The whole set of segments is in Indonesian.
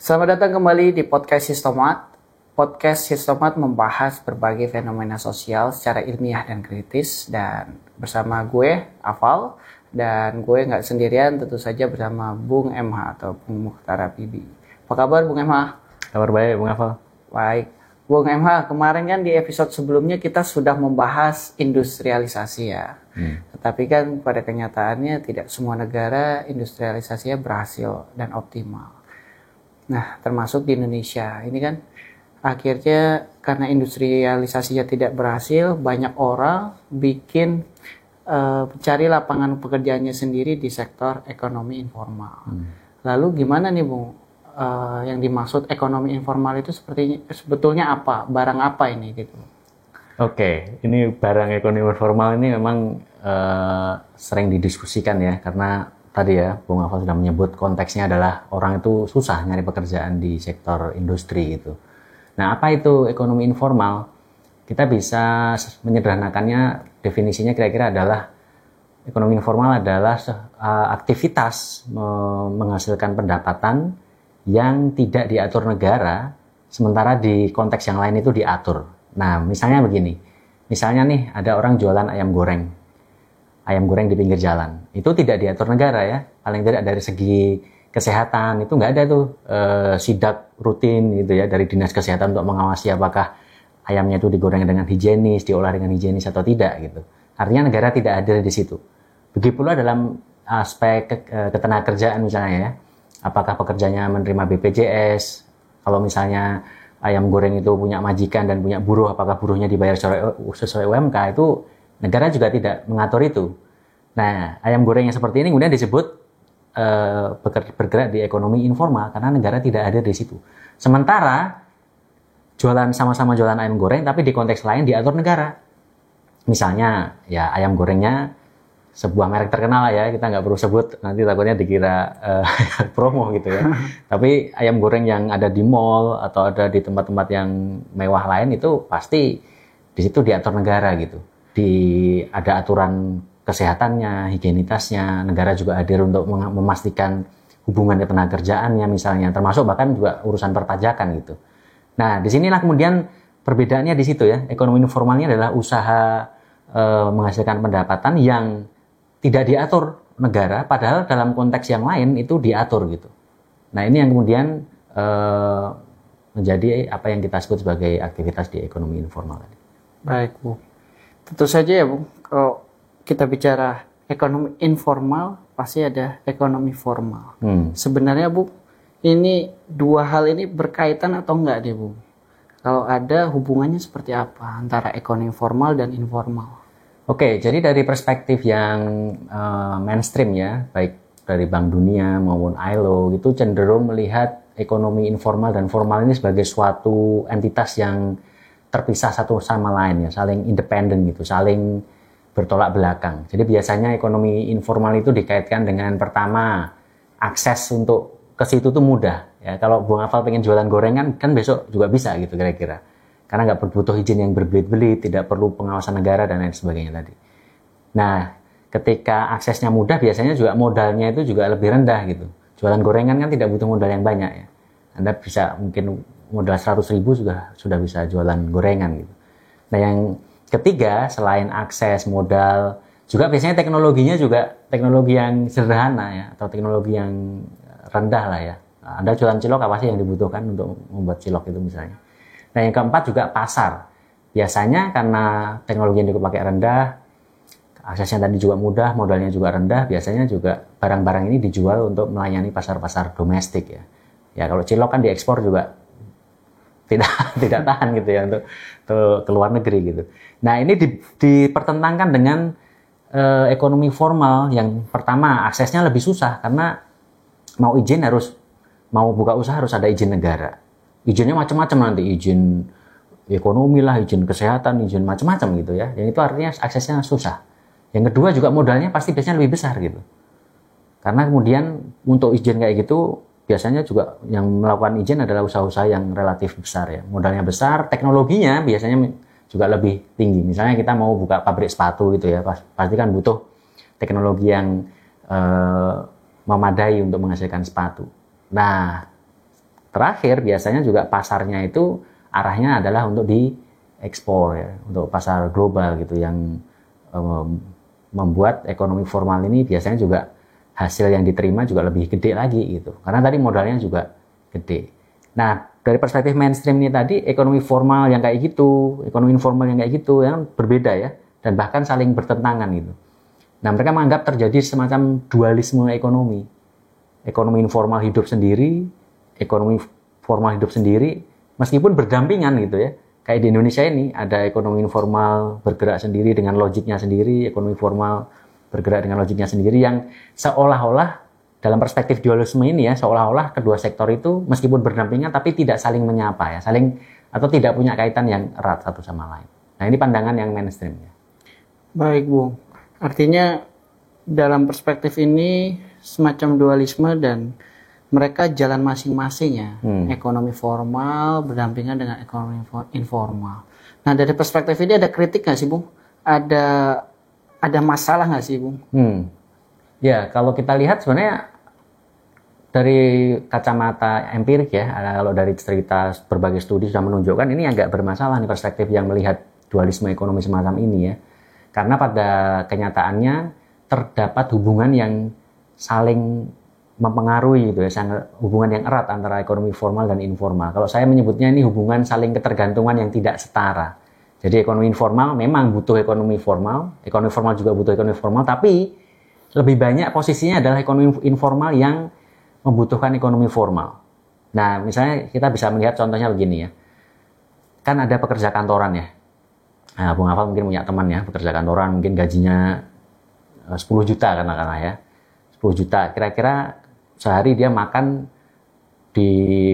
Selamat datang kembali di Podcast Sistomat. Podcast Sistomat membahas berbagai fenomena sosial secara ilmiah dan kritis. Dan bersama gue, Afal. Dan gue nggak sendirian, tentu saja bersama Bung MH atau Bung Mukhtar Habibie. Apa kabar Bung MH? Kabar baik, Bung Afal. Baik. Bung MH, kemarin kan di episode sebelumnya kita sudah membahas industrialisasi ya. Tetapi kan pada kenyataannya tidak semua negara industrialisasinya berhasil dan optimal. Nah, termasuk di Indonesia. Ini kan akhirnya karena industrialisasinya tidak berhasil, banyak orang bikin mencari lapangan pekerjaannya sendiri di sektor ekonomi informal. Lalu gimana nih Bung? Yang dimaksud ekonomi informal itu sebetulnya apa? Barang apa ini gitu? Oke, ini barang ekonomi informal ini memang sering didiskusikan ya, karena tadi ya Bung Afal sudah menyebut konteksnya adalah orang itu susah nyari pekerjaan di sektor industri gitu. Nah, apa itu ekonomi informal? Kita bisa menyederhanakannya, definisinya kira-kira adalah ekonomi informal adalah aktivitas menghasilkan pendapatan yang tidak diatur negara, sementara di konteks yang lain itu diatur. Nah, misalnya begini, misalnya nih ada orang jualan ayam goreng di pinggir jalan, itu tidak diatur negara ya, paling tidak dari segi kesehatan itu nggak ada tuh sidak rutin gitu ya dari dinas kesehatan untuk mengawasi apakah ayamnya itu digoreng dengan higienis, diolah dengan higienis atau tidak gitu. Artinya negara tidak hadir di situ. Begitu pula dalam aspek ketenagakerjaan misalnya ya, apakah pekerjanya menerima BPJS, kalau misalnya ayam goreng itu punya majikan dan punya buruh, apakah buruhnya dibayar sesuai UMK, itu negara juga tidak mengatur itu. Nah, ayam goreng yang seperti ini kemudian disebut bergerak di ekonomi informal karena negara tidak hadir di situ. Sementara sama-sama jualan ayam goreng tapi di konteks lain diatur negara. Misalnya ya ayam gorengnya sebuah merek terkenal lah ya, kita nggak perlu sebut nanti takutnya dikira promo gitu ya. Tapi ayam goreng yang ada di mall atau ada di tempat-tempat yang mewah lain itu pasti di situ diatur negara gitu. Ada aturan kesehatannya, higienitasnya, negara juga hadir untuk memastikan hubungan ketenagakerjaannya misalnya, termasuk bahkan juga urusan perpajakan gitu. Nah, disinilah kemudian perbedaannya di situ ya. Ekonomi informalnya adalah usaha menghasilkan pendapatan yang tidak diatur negara, padahal dalam konteks yang lain itu diatur gitu. Nah, ini yang kemudian menjadi apa yang kita sebut sebagai aktivitas di ekonomi informal tadi. Baik, Bu. Tentu saja ya, Bu, kalau kita bicara ekonomi informal, pasti ada ekonomi formal. Sebenarnya, Bu, ini dua hal ini berkaitan atau enggak deh, Bu? Kalau ada, hubungannya seperti apa antara ekonomi formal dan informal? Oke, jadi dari perspektif yang mainstream ya, baik dari Bank Dunia maupun ILO, itu cenderung melihat ekonomi informal dan formal ini sebagai suatu entitas yang terpisah satu sama lain ya, saling independen gitu, saling bertolak belakang. Jadi biasanya ekonomi informal itu dikaitkan dengan pertama, akses untuk ke situ tuh mudah. Ya, kalau Bung Afal pengen jualan gorengan kan besok juga bisa gitu kira-kira. Karena nggak butuh izin yang berbelit-belit, tidak perlu pengawasan negara dan lain sebagainya tadi. Nah, ketika aksesnya mudah, biasanya juga modalnya itu juga lebih rendah gitu. Jualan gorengan kan tidak butuh modal yang banyak ya. Anda bisa mungkin modal 100.000 sudah bisa jualan gorengan gitu. Nah, yang ketiga, selain akses modal, juga biasanya teknologinya juga teknologi yang sederhana ya, atau teknologi yang rendah lah ya. Anda jualan cilok apa sih yang dibutuhkan untuk membuat cilok itu misalnya. Nah, yang keempat juga pasar. Biasanya karena teknologi yang dipakai rendah, aksesnya tadi juga mudah, modalnya juga rendah, biasanya juga barang-barang ini dijual untuk melayani pasar-pasar domestik ya. Ya, kalau cilok kan diekspor juga tidak tahan gitu ya untuk ke luar negeri gitu. Nah, ini dipertentangkan dengan ekonomi formal yang pertama aksesnya lebih susah karena mau buka usaha harus ada izin negara. Izinnya macam-macam nanti, izin ekonomi lah, izin kesehatan, izin macam-macam gitu ya. Yang itu artinya aksesnya susah. Yang kedua juga modalnya pasti biasanya lebih besar gitu. Karena kemudian untuk izin kayak gitu biasanya juga yang melakukan izin adalah usaha-usaha yang relatif besar ya. Modalnya besar, teknologinya biasanya juga lebih tinggi. Misalnya kita mau buka pabrik sepatu gitu ya, pasti kan butuh teknologi yang memadai untuk menghasilkan sepatu. Nah, terakhir biasanya juga pasarnya itu arahnya adalah untuk diekspor ya, untuk pasar global gitu yang membuat ekonomi formal ini biasanya juga hasil yang diterima juga lebih gede lagi gitu. Karena tadi modalnya juga gede. Nah, dari perspektif mainstream ini tadi, ekonomi formal yang kayak gitu, ekonomi informal yang kayak gitu, yang berbeda ya, dan bahkan saling bertentangan gitu. Nah, mereka menganggap terjadi semacam dualisme ekonomi. Ekonomi informal hidup sendiri, ekonomi formal hidup sendiri, meskipun berdampingan gitu ya. Kayak di Indonesia ini, ada ekonomi informal bergerak sendiri dengan logiknya sendiri, ekonomi formal bergerak dengan logiknya sendiri, yang seolah-olah dalam perspektif dualisme ini ya, seolah-olah kedua sektor itu meskipun berdampingan tapi tidak saling menyapa ya, saling atau tidak punya kaitan yang erat satu sama lain. Nah, ini pandangan yang mainstream ya. Baik, Bung. Artinya dalam perspektif ini semacam dualisme dan mereka jalan masing-masing ya. Ekonomi formal berdampingan dengan ekonomi informal. Nah, dari perspektif ini ada kritik nggak sih, Bung? Ada masalah nggak sih, Bung? Ya, kalau kita lihat sebenarnya dari kacamata empirik ya, kalau dari cerita berbagai studi sudah menunjukkan ini agak bermasalah nih perspektif yang melihat dualisme ekonomi semacam ini ya. Karena pada kenyataannya terdapat hubungan yang saling mempengaruhi gitu ya, hubungan yang erat antara ekonomi formal dan informal. Kalau saya menyebutnya ini hubungan saling ketergantungan yang tidak setara. Jadi ekonomi informal memang butuh ekonomi formal juga butuh ekonomi formal, tapi lebih banyak posisinya adalah ekonomi informal yang membutuhkan ekonomi formal. Nah, misalnya kita bisa melihat contohnya begini ya. Kan ada pekerja kantoran ya. Nah, Bung Afal mungkin punya teman ya, pekerja kantoran mungkin gajinya 10 juta katakanlah ya. 10 juta. Kira-kira sehari dia makan di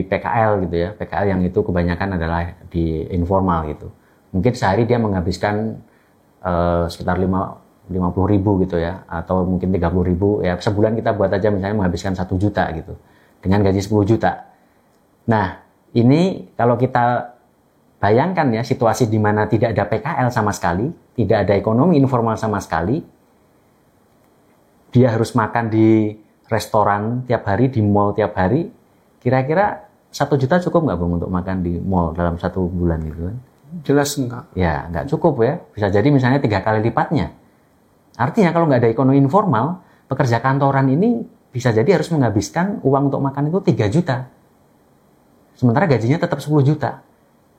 PKL gitu ya. PKL yang itu kebanyakan adalah di informal gitu. Mungkin sehari dia menghabiskan sekitar 50.000 gitu ya, atau mungkin 30.000 ya, sebulan kita buat aja misalnya menghabiskan 1 juta gitu dengan gaji 10 juta. Nah, ini kalau kita bayangkan ya situasi di mana tidak ada PKL sama sekali, tidak ada ekonomi informal sama sekali, dia harus makan di restoran tiap hari, di mall tiap hari, kira-kira 1 juta cukup nggak, Bung, untuk makan di mall dalam 1 bulan gitu kan? Jelas enggak. Ya, nggak cukup ya, bisa jadi misalnya 3 kali lipatnya. Artinya kalau nggak ada ekonomi informal, pekerja kantoran ini bisa jadi harus menghabiskan uang untuk makan itu 3 juta. Sementara gajinya tetap 10 juta.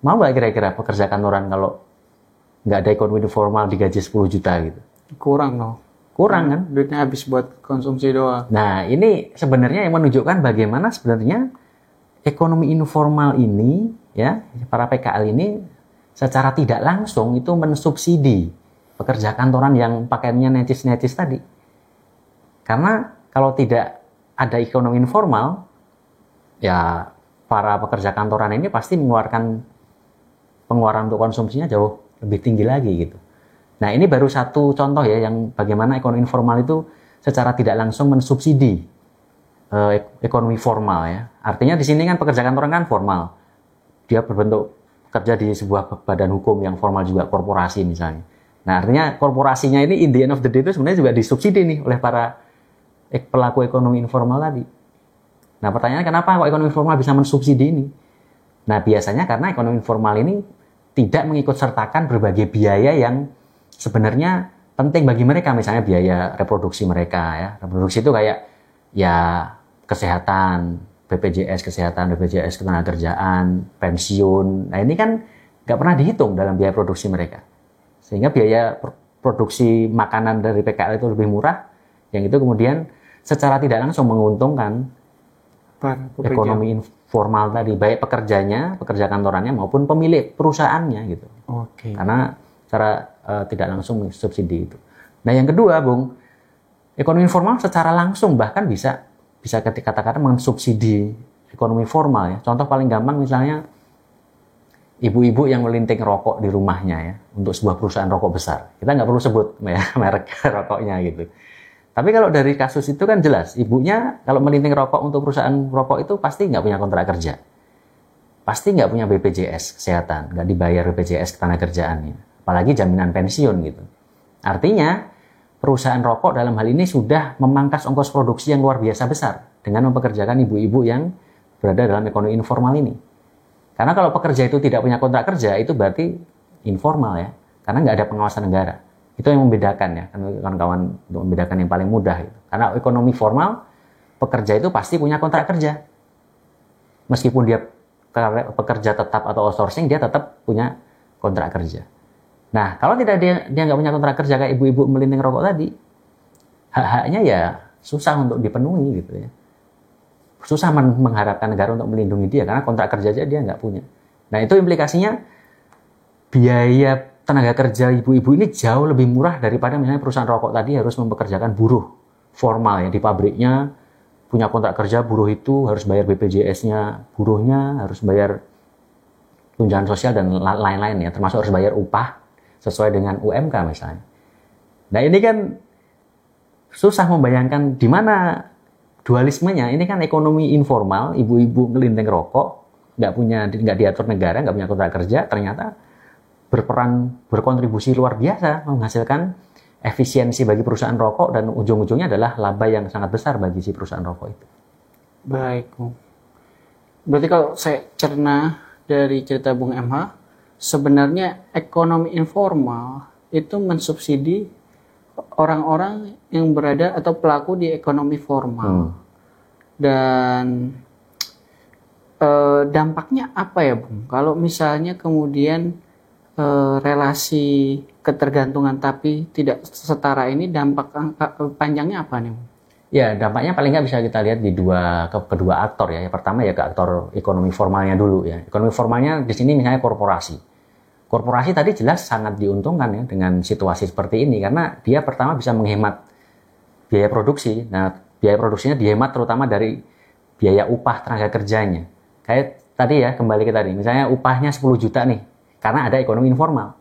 Mau nggak kira-kira pekerja kantoran kalau nggak ada ekonomi informal digaji 10 juta gitu? Kurang loh. Kurang kan? Duitnya habis buat konsumsi doang. Nah, ini sebenarnya yang menunjukkan bagaimana sebenarnya ekonomi informal ini, ya, para PKL ini secara tidak langsung itu mensubsidi pekerja kantoran yang pakaiannya necis-necis tadi. Karena kalau tidak ada ekonomi informal, ya para pekerja kantoran ini pasti mengeluarkan pengeluaran untuk konsumsinya jauh lebih tinggi lagi gitu. Nah, ini baru satu contoh ya yang bagaimana ekonomi informal itu secara tidak langsung mensubsidi ekonomi formal ya. Artinya di sini kan pekerja kantoran kan formal. Dia berbentuk kerja di sebuah badan hukum yang formal juga, korporasi misalnya. Nah, artinya korporasinya ini in the end of the day itu sebenarnya juga disubsidi nih oleh para pelaku ekonomi informal tadi. Nah, pertanyaannya kenapa kok ekonomi informal bisa mensubsidi ini? Nah, biasanya karena ekonomi informal ini tidak mengikut sertakan berbagai biaya yang sebenarnya penting bagi mereka, misalnya biaya reproduksi mereka ya. Reproduksi itu kayak ya kesehatan, BPJS kesehatan, BPJS ketenagakerjaan, pensiun. Nah, ini kan nggak pernah dihitung dalam biaya produksi mereka. Sehingga biaya produksi makanan dari PKL itu lebih murah, yang itu kemudian secara tidak langsung menguntungkan ekonomi informal tadi, baik pekerjanya, pekerja kantorannya maupun pemilik perusahaannya gitu. Oke. Karena secara tidak langsung subsidi itu. Nah, yang kedua, Bung, ekonomi informal secara langsung bahkan bisa dikatakan mensubsidi ekonomi formal ya. Contoh paling gampang misalnya ibu-ibu yang melinting rokok di rumahnya ya, untuk sebuah perusahaan rokok besar. Kita nggak perlu sebut ya, merek rokoknya gitu. Tapi kalau dari kasus itu kan jelas, ibunya kalau melinting rokok untuk perusahaan rokok itu pasti nggak punya kontrak kerja. Pasti nggak punya BPJS kesehatan, nggak dibayar BPJS ketenagakerjaannya. Apalagi jaminan pensiun gitu. Artinya, perusahaan rokok dalam hal ini sudah memangkas ongkos produksi yang luar biasa besar dengan mempekerjakan ibu-ibu yang berada dalam ekonomi informal ini. Karena kalau pekerja itu tidak punya kontrak kerja, itu berarti informal ya, karena nggak ada pengawasan negara. Itu yang membedakan ya, kawan-kawan, untuk membedakan yang paling mudah. Gitu. Karena ekonomi formal, pekerja itu pasti punya kontrak kerja. Meskipun dia pekerja tetap atau outsourcing, dia tetap punya kontrak kerja. Nah, kalau tidak dia nggak punya kontrak kerja kayak ibu-ibu melinting rokok tadi, hak-haknya ya susah untuk dipenuhi gitu ya. Susah mengharapkan negara untuk melindungi dia karena kontrak kerja aja dia nggak punya. Nah, itu implikasinya biaya tenaga kerja ibu-ibu ini jauh lebih murah daripada misalnya perusahaan rokok tadi harus mempekerjakan buruh formal ya di pabriknya, punya kontrak kerja, buruh itu harus bayar BPJS-nya, buruhnya harus bayar tunjangan sosial dan lain-lain ya, termasuk harus bayar upah sesuai dengan UMK misalnya. Nah, ini kan susah membayangkan di mana dualismenya. Ini kan ekonomi informal, ibu-ibu ngelinting rokok, nggak diatur negara, nggak punya kontrak kerja, ternyata berkontribusi luar biasa menghasilkan efisiensi bagi perusahaan rokok dan ujung-ujungnya adalah laba yang sangat besar bagi si perusahaan rokok itu. Baik, berarti kalau saya cerna dari cerita Bung MH, sebenarnya ekonomi informal itu mensubsidi orang-orang yang berada atau pelaku di ekonomi formal. Dan dampaknya apa ya, Bung? Kalau misalnya kemudian relasi ketergantungan tapi tidak setara ini, dampak panjangnya apa nih, Bung? Ya, dampaknya paling nggak bisa kita lihat di kedua aktor ya. Yang pertama ya ke aktor ekonomi formalnya dulu ya. Ekonomi formalnya di sini misalnya korporasi. Korporasi tadi jelas sangat diuntungkan ya dengan situasi seperti ini karena dia pertama bisa menghemat biaya produksi. Nah, biaya produksinya dihemat terutama dari biaya upah tenaga kerjanya. Kayak tadi ya, kembali ke tadi. Misalnya upahnya 10 juta nih karena ada ekonomi informal.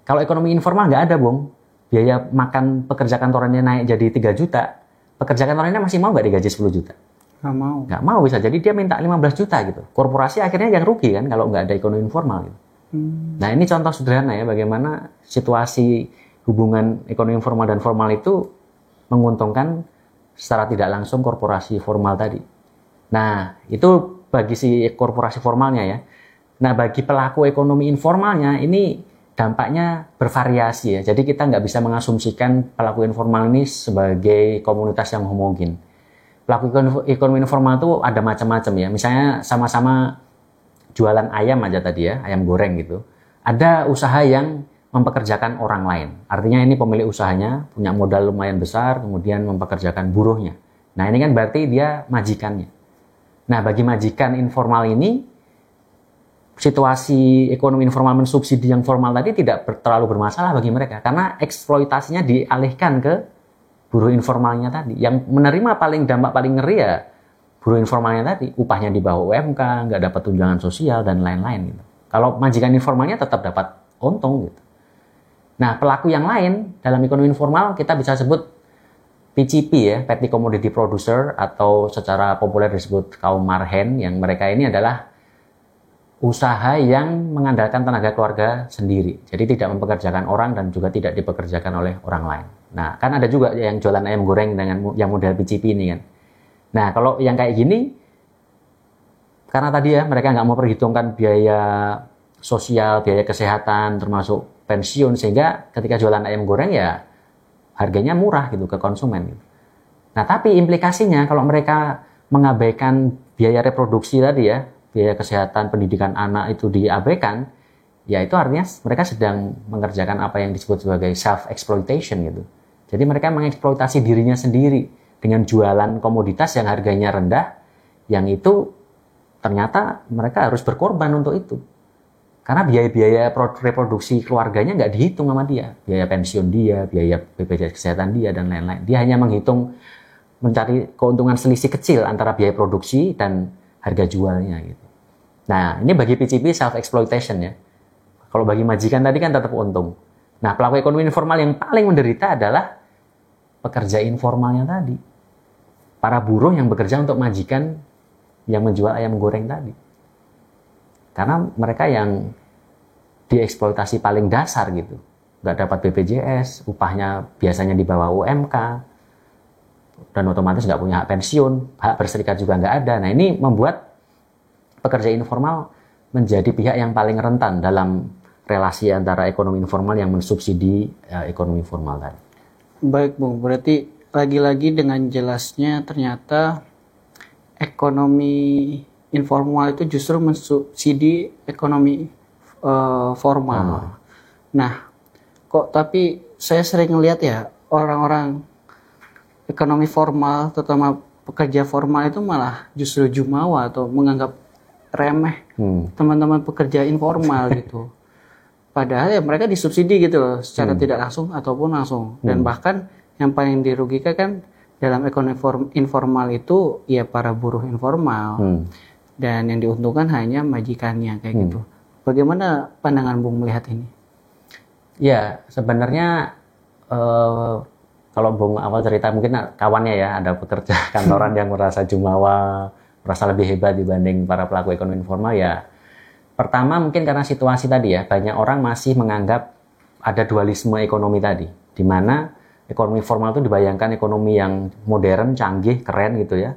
Kalau ekonomi informal nggak ada, Bung. Biaya makan pekerja kantorannya naik jadi 3 juta. Pekerja kantorannya masih mau nggak digaji 10 juta? Nggak mau. Nggak mau bisa. Jadi dia minta 15 juta gitu. Korporasi akhirnya yang rugi kan kalau nggak ada ekonomi informal gitu. Nah, ini contoh sederhana ya bagaimana situasi hubungan ekonomi informal dan formal itu menguntungkan secara tidak langsung korporasi formal tadi. Nah, itu bagi si korporasi formalnya ya. Nah, bagi pelaku ekonomi informalnya ini dampaknya bervariasi ya. Jadi kita nggak bisa mengasumsikan pelaku informal ini sebagai komunitas yang homogen. Pelaku ekonomi informal itu ada macam-macam ya. Misalnya sama-sama jualan ayam aja tadi ya, ayam goreng gitu. Ada usaha yang mempekerjakan orang lain. Artinya ini pemilik usahanya punya modal lumayan besar, kemudian mempekerjakan buruhnya. Nah, ini kan berarti dia majikannya. Nah, bagi majikan informal ini, situasi ekonomi informal mensubsidi yang formal tadi tidak terlalu bermasalah bagi mereka. Karena eksploitasinya dialihkan ke buruh informalnya tadi. Yang menerima dampak paling ngeri ya buruh informalnya tadi, upahnya di bawah UMK, nggak dapat tunjangan sosial dan lain-lain gitu. Kalau majikan informalnya tetap dapat untung gitu. Nah, pelaku yang lain dalam ekonomi informal kita bisa sebut PCP ya, Petty Commodity Producer, atau secara populer disebut kaum marhen, yang mereka ini adalah usaha yang mengandalkan tenaga keluarga sendiri. Jadi tidak mempekerjakan orang dan juga tidak dipekerjakan oleh orang lain. Nah, kan ada juga yang jualan ayam goreng dengan yang model PCP ini kan. Nah, kalau yang kayak gini, karena tadi ya mereka nggak mau perhitungkan biaya sosial, biaya kesehatan, termasuk pensiun, sehingga ketika jualan ayam goreng ya harganya murah gitu ke konsumen. Gitu. Nah, tapi implikasinya kalau mereka mengabaikan biaya reproduksi tadi ya, biaya kesehatan, pendidikan anak itu diabaikan, ya itu artinya mereka sedang mengerjakan apa yang disebut sebagai self-exploitation gitu. Jadi mereka mengeksploitasi dirinya sendiri dengan jualan komoditas yang harganya rendah, yang itu ternyata mereka harus berkorban untuk itu. Karena biaya-biaya reproduksi keluarganya nggak dihitung sama dia. Biaya pensiun dia, biaya BPJS kesehatan dia, dan lain-lain. Dia hanya mencari keuntungan selisih kecil antara biaya produksi dan harga jualnya gitu. Nah, ini bagi PCP self-exploitation ya. Kalau bagi majikan tadi kan tetap untung. Nah, pelaku ekonomi informal yang paling menderita adalah pekerja informalnya tadi. Para buruh yang bekerja untuk majikan yang menjual ayam goreng tadi. Karena mereka yang dieksploitasi paling dasar gitu. Nggak dapat BPJS, upahnya biasanya di bawah UMK, dan otomatis nggak punya hak pensiun, hak berserikat juga nggak ada. Nah, ini membuat pekerja informal menjadi pihak yang paling rentan dalam relasi antara ekonomi informal yang mensubsidi ekonomi formal tadi. Baik Bung, berarti lagi-lagi dengan jelasnya ternyata ekonomi informal itu justru mensubsidi ekonomi formal. Nah, kok tapi saya sering lihat ya orang-orang ekonomi formal, terutama pekerja formal itu malah justru jumawa atau menganggap remeh teman-teman pekerja informal gitu. Padahal ya mereka disubsidi gitu loh, secara tidak langsung ataupun langsung. Dan bahkan yang paling dirugikan kan dalam ekonomi informal itu ya para buruh informal. Dan yang diuntungkan hanya majikannya kayak gitu. Bagaimana pandangan Bung melihat ini? Ya, sebenarnya kalau Bung awal cerita mungkin kawannya ya, ada pekerja kantoran yang merasa jumawa, merasa lebih hebat dibanding para pelaku ekonomi informal ya. Pertama mungkin karena situasi tadi ya, banyak orang masih menganggap ada dualisme ekonomi tadi, di mana ekonomi formal itu dibayangkan ekonomi yang modern, canggih, keren gitu ya.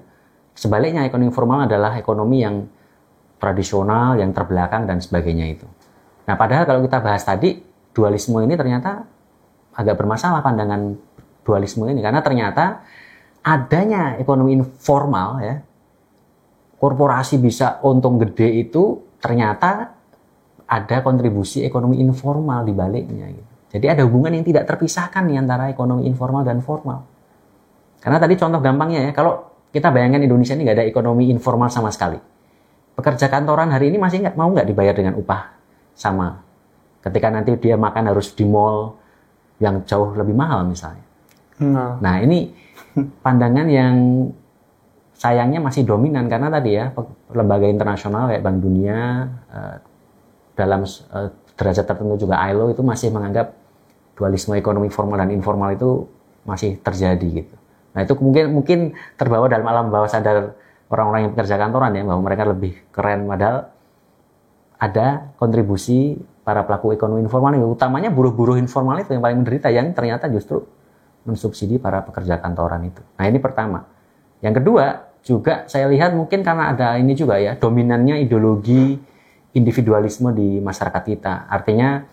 Sebaliknya ekonomi formal adalah ekonomi yang tradisional, yang terbelakang dan sebagainya itu. Nah, padahal kalau kita bahas tadi, dualisme ini ternyata agak bermasalah pandangan dualisme ini, karena ternyata adanya ekonomi informal ya, korporasi bisa untung gede itu ternyata ada kontribusi ekonomi informal di baliknya gitu. Jadi ada hubungan yang tidak terpisahkan nih antara ekonomi informal dan formal. Karena tadi contoh gampangnya ya, kalau kita bayangkan Indonesia ini nggak ada ekonomi informal sama sekali. Pekerja kantoran hari ini masih mau nggak dibayar dengan upah sama? Ketika nanti dia makan harus di mall yang jauh lebih mahal misalnya. Nah ini pandangan yang sayangnya masih dominan karena tadi ya lembaga internasional kayak Bank Dunia dalam derajat tertentu juga ILO itu masih menganggap dualisme ekonomi formal dan informal itu masih terjadi gitu. Nah itu mungkin terbawa dalam alam bawah sadar orang-orang yang bekerja kantoran ya, bahwa mereka lebih keren, padahal ada kontribusi para pelaku ekonomi informal, yang utamanya buruh-buruh informal itu yang paling menderita, yang ternyata justru mensubsidi para pekerja kantoran itu. Nah ini pertama. Yang kedua, juga saya lihat mungkin karena ada ini juga ya, dominannya ideologi individualisme di masyarakat kita. Artinya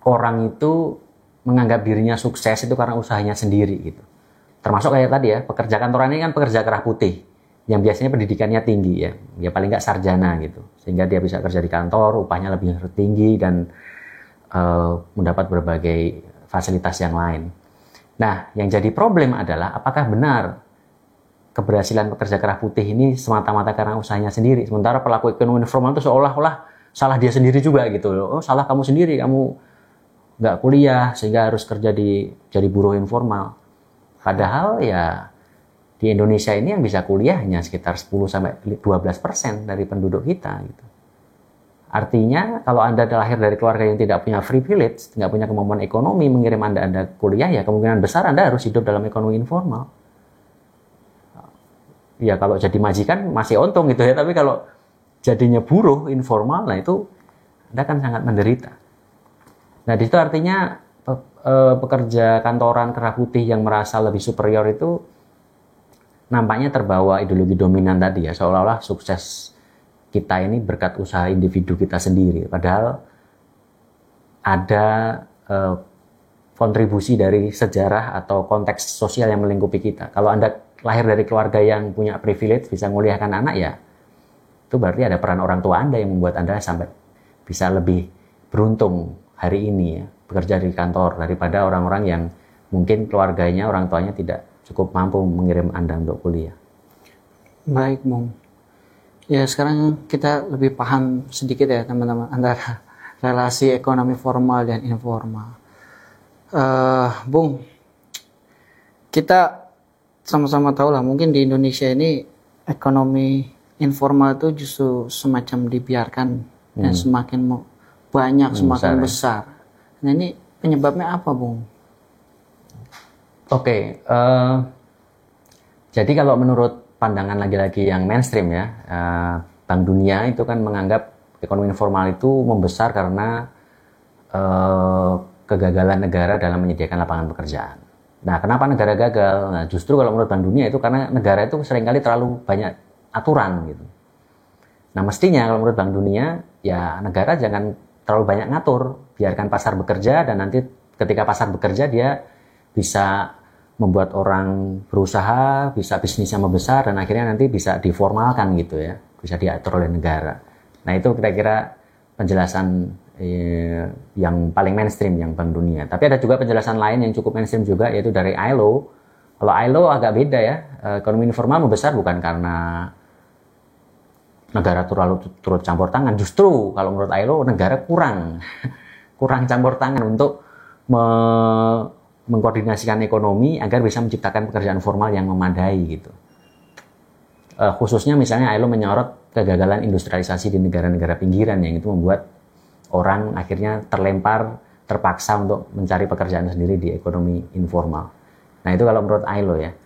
orang itu menganggap dirinya sukses itu karena usahanya sendiri gitu. Termasuk kayak tadi ya, pekerja kantoran ini kan pekerja kerah putih, yang biasanya pendidikannya tinggi ya paling nggak sarjana gitu, sehingga dia bisa kerja di kantor, upahnya lebih tinggi dan mendapat berbagai fasilitas yang lain. Nah, yang jadi problem adalah apakah benar keberhasilan pekerja kerah putih ini semata-mata karena usahanya sendiri, sementara pelaku ekonomi informal itu seolah-olah salah dia sendiri juga gitu loh. Oh, salah kamu sendiri, kamu nggak kuliah sehingga harus kerja jadi buruh informal. Padahal ya di Indonesia ini yang bisa kuliah hanya sekitar 10-12% dari penduduk kita gitu. Artinya kalau Anda lahir dari keluarga yang tidak punya privilege, nggak punya kemampuan ekonomi mengirim Anda kuliah, ya kemungkinan besar Anda harus hidup dalam ekonomi informal. Ya kalau jadi majikan masih untung gitu ya, tapi kalau jadinya buruh informal, nah itu Anda kan sangat menderita. Nah di situ artinya pekerja kantoran kerah putih yang merasa lebih superior itu nampaknya terbawa ideologi dominan tadi ya, seolah-olah sukses kita ini berkat usaha individu kita sendiri, padahal ada kontribusi dari sejarah atau konteks sosial yang melingkupi kita. Kalau Anda lahir dari keluarga yang punya privilege, bisa menguliahkan anak, ya itu berarti ada peran orang tua Anda yang membuat Anda sampai bisa lebih beruntung hari ini ya, bekerja di kantor daripada orang-orang yang mungkin keluarganya, orang tuanya tidak cukup mampu mengirim Anda untuk kuliah. Baik, Bung. Ya, sekarang kita lebih paham sedikit ya, teman-teman, antara relasi ekonomi formal dan informal. Bung, kita sama-sama tahu lah, mungkin di Indonesia ini ekonomi informal itu justru semacam dibiarkan dan semakin banyak, semakin besar. Nah, ini penyebabnya apa, Bung? Oke, jadi kalau menurut pandangan lagi-lagi yang mainstream ya, Bank Dunia itu kan menganggap ekonomi informal itu membesar karena kegagalan negara dalam menyediakan lapangan pekerjaan. Nah, kenapa negara gagal? Nah, justru kalau menurut Bank Dunia itu karena negara itu seringkali terlalu banyak aturan gitu. Nah mestinya kalau menurut Bank Dunia ya negara jangan terlalu banyak ngatur, biarkan pasar bekerja dan nanti ketika pasar bekerja dia bisa membuat orang berusaha, bisa bisnisnya membesar dan akhirnya nanti bisa diformalkan gitu ya, bisa diatur oleh negara. Nah itu kira-kira penjelasan yang paling mainstream yang Bank Dunia. Tapi ada juga penjelasan lain yang cukup mainstream juga yaitu dari ILO. Kalau ILO agak beda ya, ekonomi informal membesar bukan karena negara turut campur tangan. Justru kalau menurut ILO negara kurang campur tangan untuk mengkoordinasikan ekonomi agar bisa menciptakan pekerjaan formal yang memadai gitu. Khususnya misalnya ILO menyorot kegagalan industrialisasi di negara-negara pinggiran yang itu membuat orang akhirnya terpaksa untuk mencari pekerjaan sendiri di ekonomi informal. Nah itu kalau menurut ILO ya.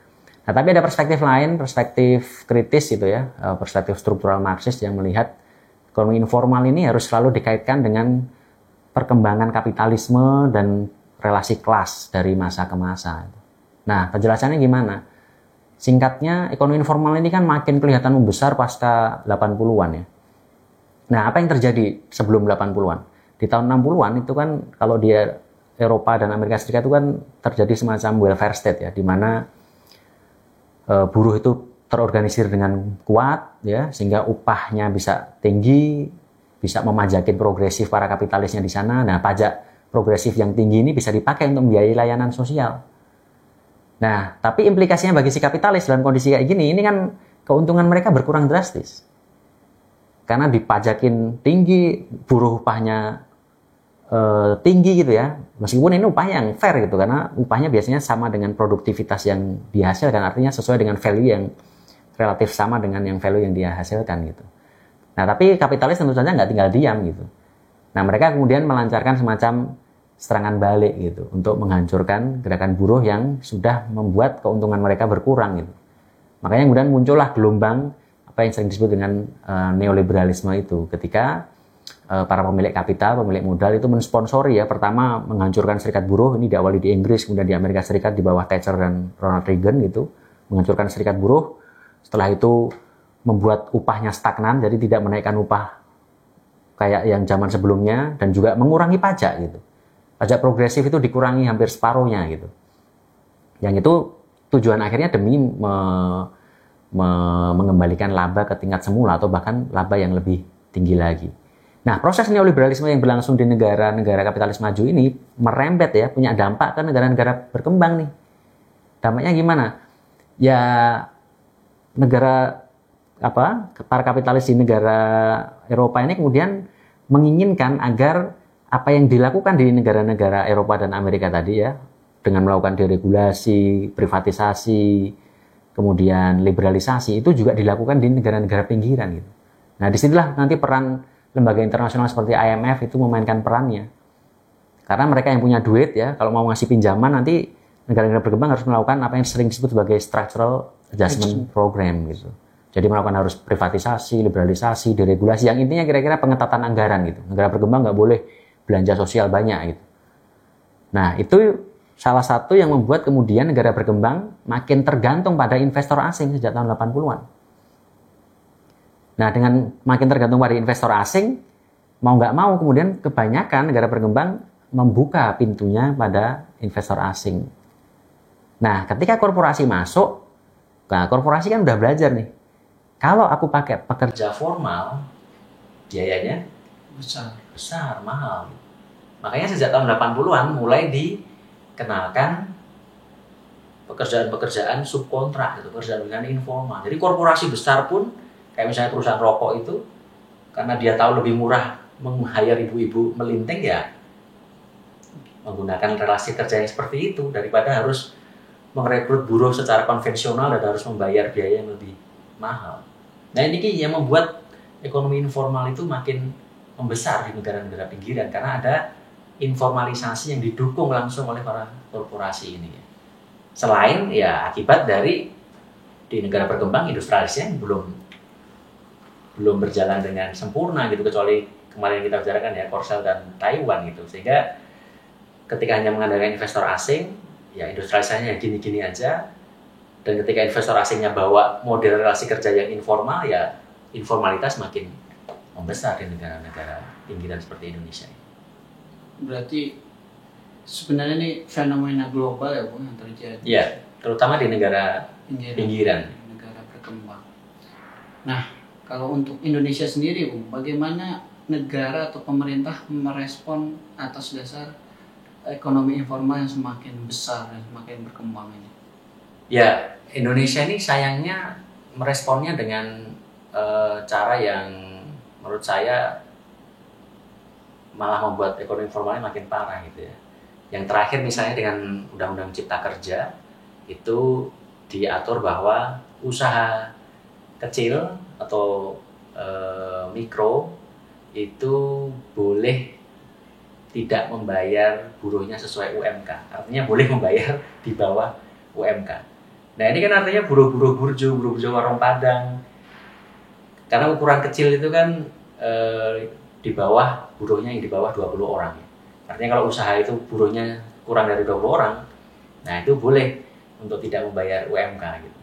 Nah tapi ada perspektif lain, perspektif kritis gitu ya, perspektif struktural Marxis yang melihat ekonomi informal ini harus selalu dikaitkan dengan perkembangan kapitalisme dan relasi kelas dari masa ke masa. Nah, penjelasannya gimana? Singkatnya, ekonomi informal ini kan makin kelihatan membesar pasca 80-an ya. Nah, apa yang terjadi sebelum 80-an? Di tahun 60-an itu kan kalau di Eropa dan Amerika Serikat itu kan terjadi semacam welfare state ya, di mana buruh itu terorganisir dengan kuat ya, sehingga upahnya bisa tinggi, bisa memajakin progresif para kapitalisnya di sana. Nah, pajak progresif yang tinggi ini bisa dipakai untuk membiayai layanan sosial. Nah, tapi implikasinya bagi si kapitalis dalam kondisi kayak gini, ini kan keuntungan mereka berkurang drastis. Karena dipajakin tinggi, buruh upahnya tinggi gitu ya. Meskipun ini upah yang fair gitu, karena upahnya biasanya sama dengan produktivitas yang dihasilkan, artinya sesuai dengan value yang relatif sama dengan yang value yang dia hasilkan gitu. Nah, tapi kapitalis tentu saja nggak tinggal diam gitu. Nah, mereka kemudian melancarkan semacam serangan balik gitu untuk menghancurkan gerakan buruh yang sudah membuat keuntungan mereka berkurang gitu. Makanya kemudian muncullah gelombang apa yang sering disebut dengan neoliberalisme itu, ketika para pemilik kapital, pemilik modal itu mensponsori ya, pertama menghancurkan serikat buruh, ini diawali di Inggris, kemudian di Amerika Serikat di bawah Thatcher dan Ronald Reagan gitu, menghancurkan serikat buruh. Setelah itu membuat upahnya stagnan, jadi tidak menaikkan upah kayak yang zaman sebelumnya, dan juga mengurangi pajak gitu. Pajak progresif itu dikurangi hampir separuhnya gitu. Yang itu tujuan akhirnya demi mengembalikan laba ke tingkat semula atau bahkan laba yang lebih tinggi lagi. Nah, proses neoliberalisme yang berlangsung di negara-negara kapitalis maju ini merembet ya, punya dampak ke negara-negara berkembang nih. Dampaknya gimana? Ya para kapitalis di negara Eropa ini kemudian menginginkan agar apa yang dilakukan di negara-negara Eropa dan Amerika tadi ya, dengan melakukan deregulasi, privatisasi, kemudian liberalisasi, itu juga dilakukan di negara-negara pinggiran gitu. Nah, disinilah nanti peran lembaga internasional seperti IMF itu memainkan perannya. Karena mereka yang punya duit ya, kalau mau ngasih pinjaman nanti negara-negara berkembang harus melakukan apa yang sering disebut sebagai structural adjustment program gitu. Jadi melakukan harus privatisasi, liberalisasi, deregulasi, yang intinya kira-kira pengetatan anggaran gitu. Negara berkembang nggak boleh belanja sosial banyak gitu. Nah, itu salah satu yang membuat kemudian negara berkembang makin tergantung pada investor asing sejak tahun 80-an. Nah, dengan makin tergantung pada investor asing, mau nggak mau kemudian kebanyakan negara berkembang membuka pintunya pada investor asing. Nah, ketika korporasi masuk, nah korporasi kan udah belajar nih. Kalau aku pakai pekerja formal, biayanya besar, mahal. Makanya sejak tahun 80-an mulai dikenalkan pekerjaan-pekerjaan subkontrak gitu, pekerjaan informal. Jadi korporasi besar pun, kayak misalnya perusahaan rokok itu, karena dia tahu lebih murah meng-hire ibu-ibu melinting ya, menggunakan relasi kerja yang seperti itu daripada harus merekrut buruh secara konvensional dan harus membayar biaya yang lebih mahal. Nah, ini yang membuat ekonomi informal itu makin membesar di negara-negara pinggiran karena ada informalisasi yang didukung langsung oleh para korporasi ini. Selain ya akibat dari di negara berkembang industrialisasi yang belum berjalan dengan sempurna gitu, kecuali kemarin kita bicarakan ya Korsel dan Taiwan gitu. Sehingga ketika hanya mengandalkan investor asing, ya industrialisasinya gini-gini aja. Dan ketika investor asingnya bawa model relasi kerja yang informal, ya informalitas makin membesar di negara-negara pinggiran seperti Indonesia. Berarti sebenarnya ini fenomena global ya Bung yang terjadi. Iya, terutama di negara pinggiran. Negara berkembang. Nah, kalau untuk Indonesia sendiri Bung, bagaimana negara atau pemerintah merespon atas dasar ekonomi informal yang semakin besar dan semakin berkembang ini? Ya, Indonesia ini sayangnya meresponnya dengan cara yang menurut saya malah membuat ekonomi informalnya makin parah gitu ya. Yang terakhir misalnya dengan Undang-Undang Cipta Kerja itu diatur bahwa usaha kecil atau mikro itu boleh tidak membayar buruhnya sesuai UMK. Artinya boleh membayar di bawah UMK. Nah ini kan artinya buruh-buruh burjo warung Padang. Karena ukuran kecil itu kan di bawah buruhnya yang di bawah 20 orang. Artinya kalau usaha itu buruhnya kurang dari 20 orang, nah itu boleh untuk tidak membayar UMK gitu.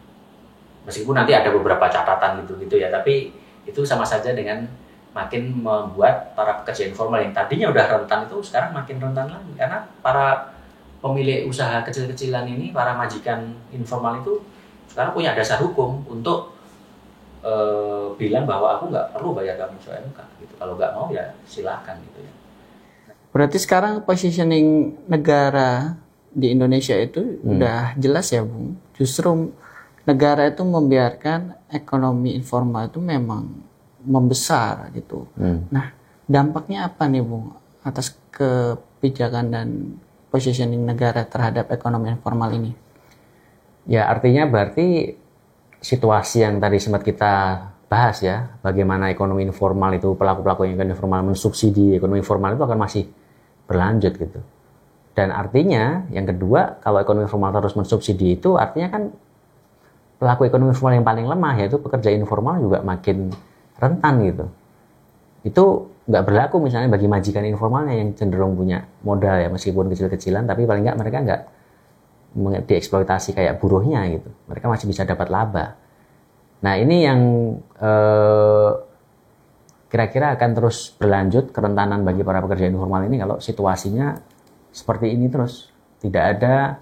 Meskipun nanti ada beberapa catatan gitu ya, tapi itu sama saja dengan makin membuat para pekerja informal yang tadinya udah rentan itu sekarang makin rentan lagi. Karena para pemilik usaha kecil-kecilan ini, para majikan informal itu sekarang punya dasar hukum untuk bilang bahwa aku nggak perlu bayar kamu UMK gitu. Kalau nggak mau ya silakan gitu ya. Berarti sekarang positioning negara di Indonesia itu udah jelas ya Bung. Justru negara itu membiarkan ekonomi informal itu memang membesar gitu. Nah, dampaknya apa nih Bung atas kebijakan dan positioning negara terhadap ekonomi informal ini? Ya, artinya berarti situasi yang tadi sempat kita bahas ya, bagaimana ekonomi informal itu, pelaku-pelaku ekonomi informal mensubsidi ekonomi informal itu akan masih berlanjut gitu. Dan artinya yang kedua, kalau ekonomi informal terus mensubsidi itu artinya kan pelaku ekonomi informal yang paling lemah yaitu pekerja informal juga makin rentan gitu. Itu nggak berlaku misalnya bagi majikan informalnya yang cenderung punya modal ya, meskipun kecil-kecilan, tapi paling nggak mereka nggak dieksploitasi kayak buruhnya gitu. Mereka masih bisa dapat laba. Nah ini yang kira-kira akan terus berlanjut kerentanan bagi para pekerja informal ini kalau situasinya seperti ini terus. Tidak ada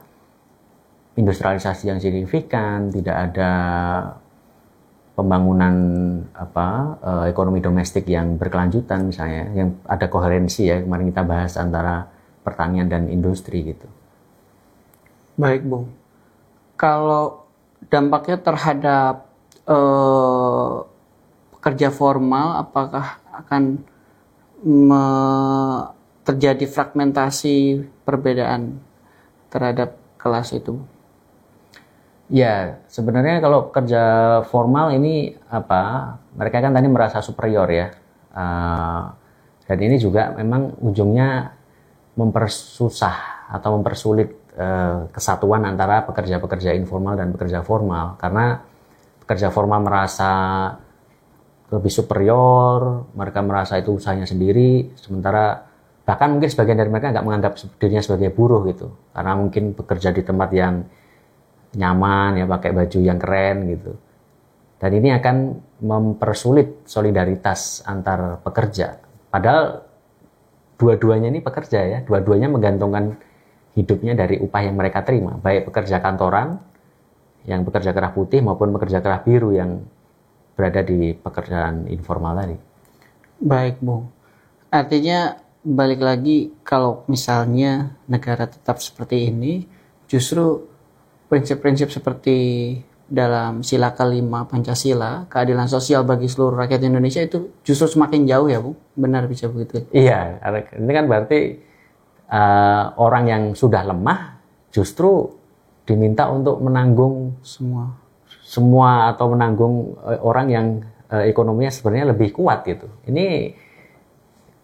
industrialisasi yang signifikan, tidak ada pembangunan ekonomi domestik yang berkelanjutan misalnya, yang ada koherensi ya, kemarin kita bahas antara pertanian dan industri gitu. Baik Bung, kalau dampaknya terhadap pekerja formal, apakah akan terjadi fragmentasi perbedaan terhadap kelas itu? Ya, sebenarnya kalau pekerja formal ini mereka kan tadi merasa superior ya, dan ini juga memang ujungnya mempersusah atau mempersulit kesatuan antara pekerja-pekerja informal dan pekerja formal, karena pekerja formal merasa lebih superior, mereka merasa itu usahanya sendiri, sementara bahkan mungkin sebagian dari mereka nggak menganggap dirinya sebagai buruh gitu, karena mungkin bekerja di tempat yang nyaman ya, pakai baju yang keren gitu. Dan ini akan mempersulit solidaritas antar pekerja. Padahal dua-duanya ini pekerja ya, dua-duanya menggantungkan hidupnya dari upah yang mereka terima, baik pekerja kantoran yang bekerja kerah putih maupun pekerja kerah biru yang berada di pekerjaan informal tadi. Baik Bung, artinya balik lagi, kalau misalnya negara tetap seperti ini, justru prinsip-prinsip seperti dalam sila kelima Pancasila, keadilan sosial bagi seluruh rakyat Indonesia itu justru semakin jauh ya Bung? Benar bisa begitu? Iya, ini kan berarti orang yang sudah lemah justru diminta untuk menanggung semua atau menanggung orang yang ekonominya sebenarnya lebih kuat gitu. Ini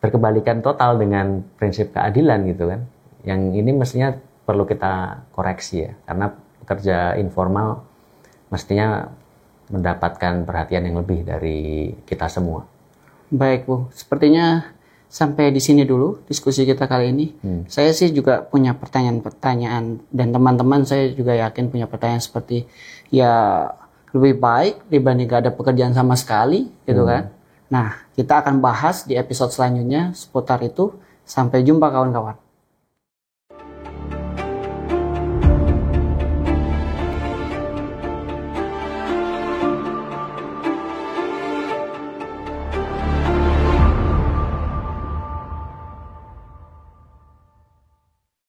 berkebalikan total dengan prinsip keadilan gitu kan. Yang ini mestinya perlu kita koreksi ya, karena pekerja informal mestinya mendapatkan perhatian yang lebih dari kita semua. Baik Bu, sepertinya sampai di sini dulu diskusi kita kali ini. Saya sih juga punya pertanyaan-pertanyaan, dan teman-teman saya juga yakin punya pertanyaan seperti ya, lebih baik dibanding gak ada pekerjaan sama sekali gitu kan. Nah, kita akan bahas di episode selanjutnya seputar itu. Sampai jumpa kawan-kawan.